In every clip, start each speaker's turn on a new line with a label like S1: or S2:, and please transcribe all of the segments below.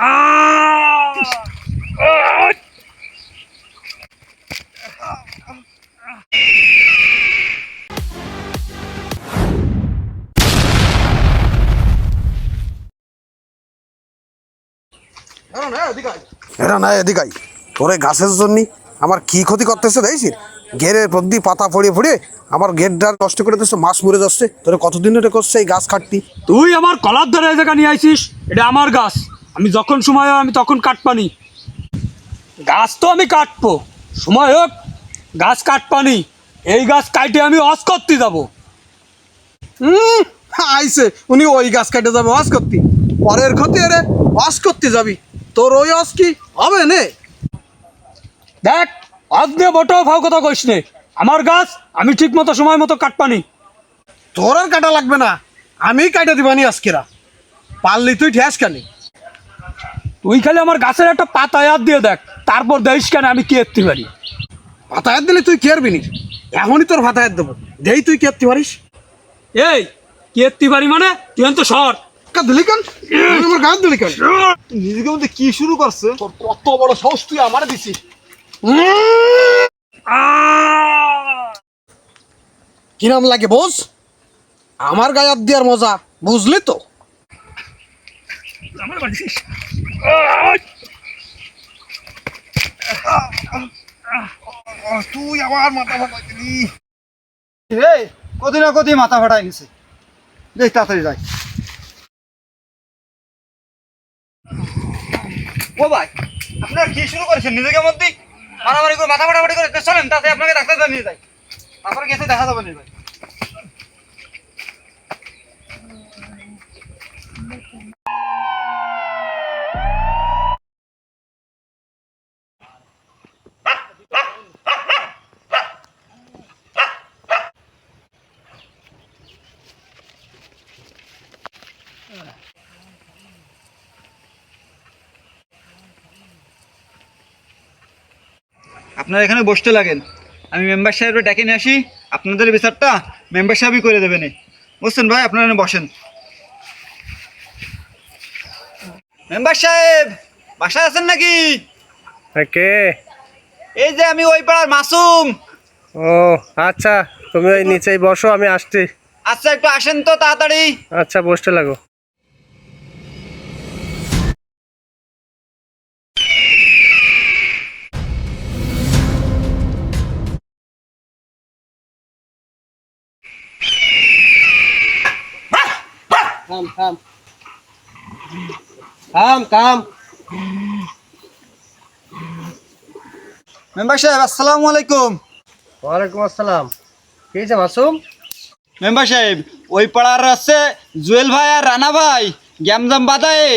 S1: এরা না এদিকে তোরে গাছের জন্য আমার কি ক্ষতি করতেছে দেখছি ঘেরের প্রতি পাতা পড়িয়ে পড়িয়ে আমার ঘেরটা নষ্ট করে দিচ্ছে, মাছ মরে যাচ্ছে। তোরে কতদিন এটা করছে এই গাছ কাটতি?
S2: তুই আমার কলার ধরে এই জায়গা নিয়ে আইছিস, এটা আমার গাছ, আমি যখন সময় হয় আমি তখন কাটপানি। গাছ তো আমি কাটবো, সময় হোক গাছ কাটপানি। এই গাছ কাটে আমি অস করতে যাবো।
S1: আইসে উনি ওই গাছ কাটে যাবে ওয়াশ করতে, পরের ক্ষতি আরে ওয়াশ করতে যাবি, তোর ওই ওয়াশ কি হবে নে?
S2: দেখ অস দিয়ে বটেও ভাও কথা কইস নে, আমার গাছ আমি ঠিক মতো সময় মতো কাটপানি।
S1: তোর আর কাটা লাগবে না, আমি কাটা দিবানি আজকেরা, পারলি তুই ঠেস কানি।
S2: তুই খালি আমার গাছের একটা পাতা হাত দিয়ে দেখ, তারপর দেখিস কেন আমি কি এরতে পারি।
S1: ভাতায়াত দিলে তুই কেরবি নি, এখনই তোর ভাতায়াত দেবো, দেই তুই কেরতে পারিস।
S2: এই কি এরতে পারি মানে তুই তো সর
S1: দিলি কেন আমার গাছ দিলি কেন? তুই নিজেকে মধ্যে কি শুরু করছে? তোর কত বড় সাহস, তুই আমার দিছিস? কি নাম লাগে বোঝ, আমার গায়ে হাত দেওয়ার মজা বুঝলি তো? তুই আমার মাথা ফাটাই দিলি।
S3: কদি না কদি মাথা ফাটাই নিছে, যাই তাড়াতাড়ি যাই। ও ভাই, আপনারা কি শুরু করেছেন নিজেকে মধ্যে মারামারি করে মাথা ফাটাফাটি করে? চলেন তাতে আপনাকে ডাক্তার নিয়ে যাই, তারপরে গেছে দেখা যাবে না ভাই। আপনারা এখানে বসতে লাগেন, আমি মেম্বার সাহেবের ডেকে নিয়ে আসি, আপনাদের বিচারটা মেম্বার সাহেবই করে দেবেন, বুঝছেন ভাই? আপনারা বসেন। মেম্বার সাহেব বাসায় আছেন নাকি?
S4: কে?
S3: এই যে আমি ওই পাড়ার মাসুম।
S4: ও আচ্ছা, তুমি ওই নিচেই বসো, আমি আসছি।
S3: আচ্ছা একটু আসেন তো তাড়াতাড়ি।
S4: আচ্ছা বসতে লাগো। থাম থাম থাম থাম।
S3: মেম্বার সাহেব আসসালামু আলাইকুম।
S4: ওয়ালাইকুম আসসালাম। কি হয়েছে মাসুম?
S3: মেম্বার সাহেব ওই পাড়ার আছে জুয়েল ভাই আর রানা ভাই গ্যামজাম বাদায়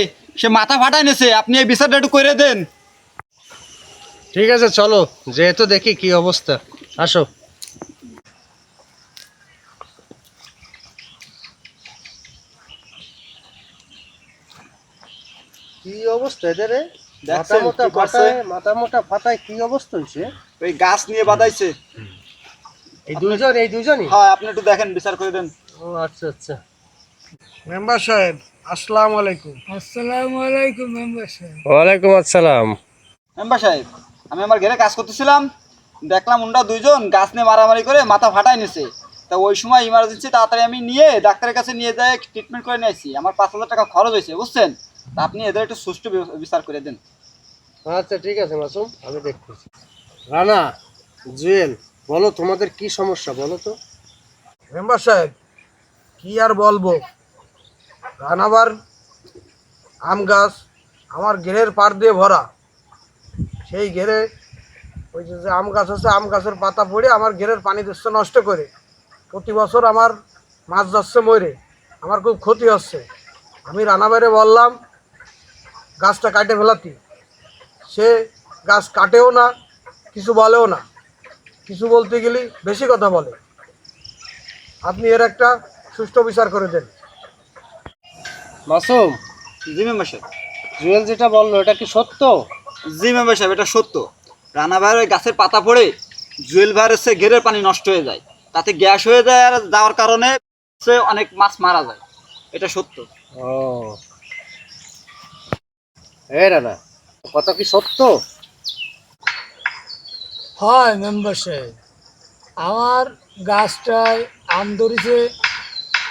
S3: সে মাথা ফাটাই নেছে, আপনি এই বিচারটা একটু করে দেন।
S4: ঠিক আছে চলো, যেহেতু দেখি কি অবস্থা, আসো। কি অবস্থা এদের?
S3: দেখছেন কি করছে?
S4: মাথা মোটা ফাটায় কি অবস্থা হয়েছে?
S3: ওই গাছ নিয়ে বাদাইছে।
S4: এই দুইজনই?
S3: হ্যাঁ আপনি একটু দেখেন, বিচার করে দেন।
S4: ও আচ্ছা আচ্ছা।
S1: মেম্বার সাহেব আসসালামু আলাইকুম।
S2: আসসালামু আলাইকুম মেম্বার সাহেব।
S4: ওয়ালাইকুম আসসালাম।
S3: মেম্বার সাহেব আমি আমার ঘরে কাজ করতেছিলাম, দেখলাম ওনরা দুইজন গাছ নিয়ে মারামারি করে মাথা ফাটাই নিছে। তা ওই সময় ইমার্জেন্সি তাড়াতাড়ি আমি নিয়ে ডাক্তারের কাছে নিয়ে যাই ট্রিটমেন্ট করে নিয়েছি, আমার 5,000 টাকা খরচ হয়েছে, বুঝছেন? তা আপনি এদের একটু সুষ্ঠু বিচার করে দেন।
S4: আচ্ছা ঠিক আছে মাসুম, আমি দেখতেছি। রানা, জুয়েল, বলো তোমাদের কি সমস্যা বলো তো।
S1: মেম্বার সাহেব কি আর বলবো, রানাবার আম গাছ আমার ঘেরের পাড় দিয়ে ভরা, সেই ঘেরে ওই যে আম গাছ আছে, আম গাছের পাতা পড়ে আমার ঘেরের পানি দিচ্ছে নষ্ট করে, প্রতি বছর আমার মাছ যাচ্ছে মরে, আমার খুব ক্ষতি হচ্ছে। আমি রানাবাইরে বললাম গাছটা কাটে ফেলাতি, সে গাছ কাটেও না, কিছু বলেও না, কিছু বলতে গেলে বেশি কথা বলে। আপনি এর একটা সুষ্ঠু বিচার করে দেন।
S4: মাসুম,
S3: জি মেম্বার সাহেব।
S4: জুয়েল যেটা বললো এটা কি সত্য?
S3: জি মেম্বার সাহেব এটা সত্য। রানা ভাইয়ের ওই গাছের পাতা পড়ে জুয়েল ভাইয়ের সে ঘেরের পানি নষ্ট হয়ে যায়, তাতে গ্যাস হয়ে যায়, আর যাওয়ার কারণে সে অনেক মাছ মারা যায়, এটা সত্য।
S4: ও রানা, কথা কি সত্য?
S5: হয় মেম্বার সাহেব, আমার গাছটায় আম ধরেছে,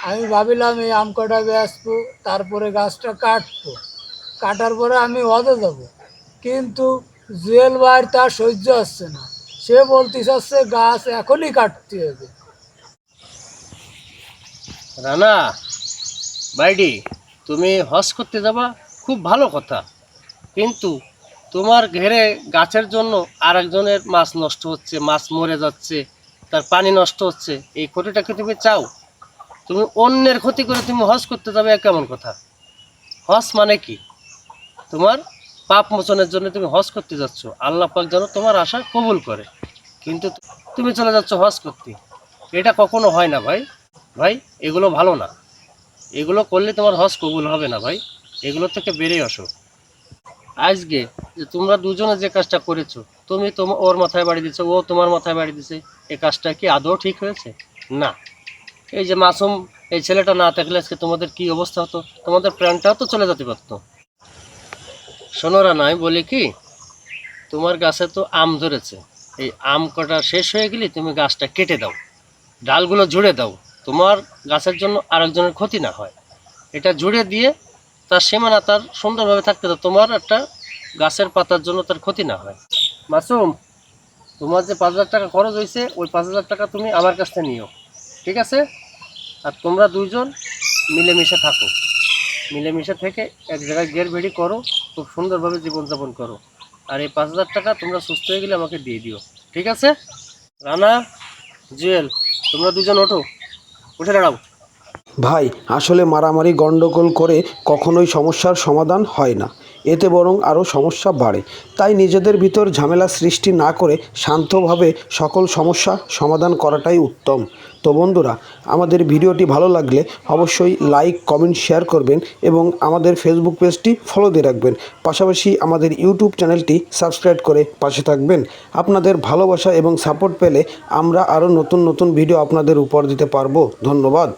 S5: আমি ভাবিলাম এই আম কটা বেচবো, তারপরে গাছটা কাটবো, কাটার পরে আমি হদে যাব, কিন্তু জুয়েল ভাই তার সহ্য হচ্ছে না, সে বলতে চাচ্ছে গাছ এখনই কাটতে হবে।
S4: রানা বাইডি, তুমি হজ করতে যাবা, খুব ভালো কথা, কিন্তু তোমার ঘেরে গাছের জন্য আর একজনের মাছ নষ্ট হচ্ছে, মাছ মরে যাচ্ছে, তার পানি নষ্ট হচ্ছে, এই ক্ষতিটাকে তুমি চাও? তুমি অন্যের ক্ষতি করে তুমি হজ করতে যাবে, এ কেমন কথা? হজ মানে কি? তোমার পাপ মোচনের জন্য তুমি হজ করতে যাচ্ছ, আল্লাহ পাক যেন তোমার আশা কবুল করে, কিন্তু তুমি চলে যাচ্ছ হজ করতে। এটা কখনো হয় না ভাই। ভাই, এগুলো ভালো না, এগুলো করলে তোমার হজ কবুল হবে না ভাই, এগুলো থেকে বেরিয়ে আসো। আজকে যে তোমরা দুজনে যে কাজটা করেছো, তুমি ওর মাথায় বাড়ি দিচ্ছ, ও তোমার মাথায় বাড়ি দিচ্ছে, এই কাজটা কি আদৌ ঠিক হয়েছে? না। এই যে মাসুম, এই ছেলেটা না থাকলে আজকে তোমাদের কি অবস্থা হতো? তোমাদের প্রাণটাও তো চলে যেতে পারতো। শোনোরা, নাই বলি কি, তোমার গাছে তো আম ধরেছে, এই আম কটা শেষ হয়ে গেলে তুমি গাছটা কেটে দাও, ডালগুলো জুড়ে দাও, তোমার গাছের জন্য আরেকজনের ক্ষতি না হয়। এটা জুড়ে দিয়ে তার সীমানা তার সুন্দরভাবে থাকতে দাও, তোমার একটা গাছের পাতার জন্য তার ক্ষতি না হয়। মাসুম, তোমার যে 5,000 টাকা খরচ হয়েছে, ওই 5,000 টাকা তুমি আমার কাছ থেকে নিও, ঠিক আছে? আর তোমরা দুইজন মিলেমিশে থাকো, মিলেমিশে থেকে এক জায়গায় গের বেড়ি করো, খুব সুন্দরভাবে জীবনযাপন করো। আর এই 5,000 টাকা তোমরা সুস্থ হয়ে গেলে আমাকে দিয়ে দিও, ঠিক আছে? রানা, জুয়েল, তোমরা দুজন ওঠো, উঠে দাঁড়াও।
S1: ভাই, আসলে মারামারি গণ্ডগোল করে কখনোই সমস্যার সমাধান হয় না, এতে বরং আরও সমস্যা বাড়ে। তাই নিজেদের ভিতর ঝামেলা সৃষ্টি না করে শান্তভাবে সকল সমস্যা সমাধান করাটাই উত্তম। তো বন্ধুরা, আমাদের ভিডিওটি ভালো লাগলে অবশ্যই লাইক, কমেন্ট, শেয়ার করবেন এবং আমাদের ফেসবুক পেজটি ফলো দিয়ে রাখবেন। পাশাপাশি আমাদের ইউটিউব চ্যানেলটি সাবস্ক্রাইব করে পাশে থাকবেন। আপনাদের ভালোবাসা এবং সাপোর্ট পেলে আমরা আরও নতুন নতুন ভিডিও আপনাদের উপহার দিতে পারবো। ধন্যবাদ।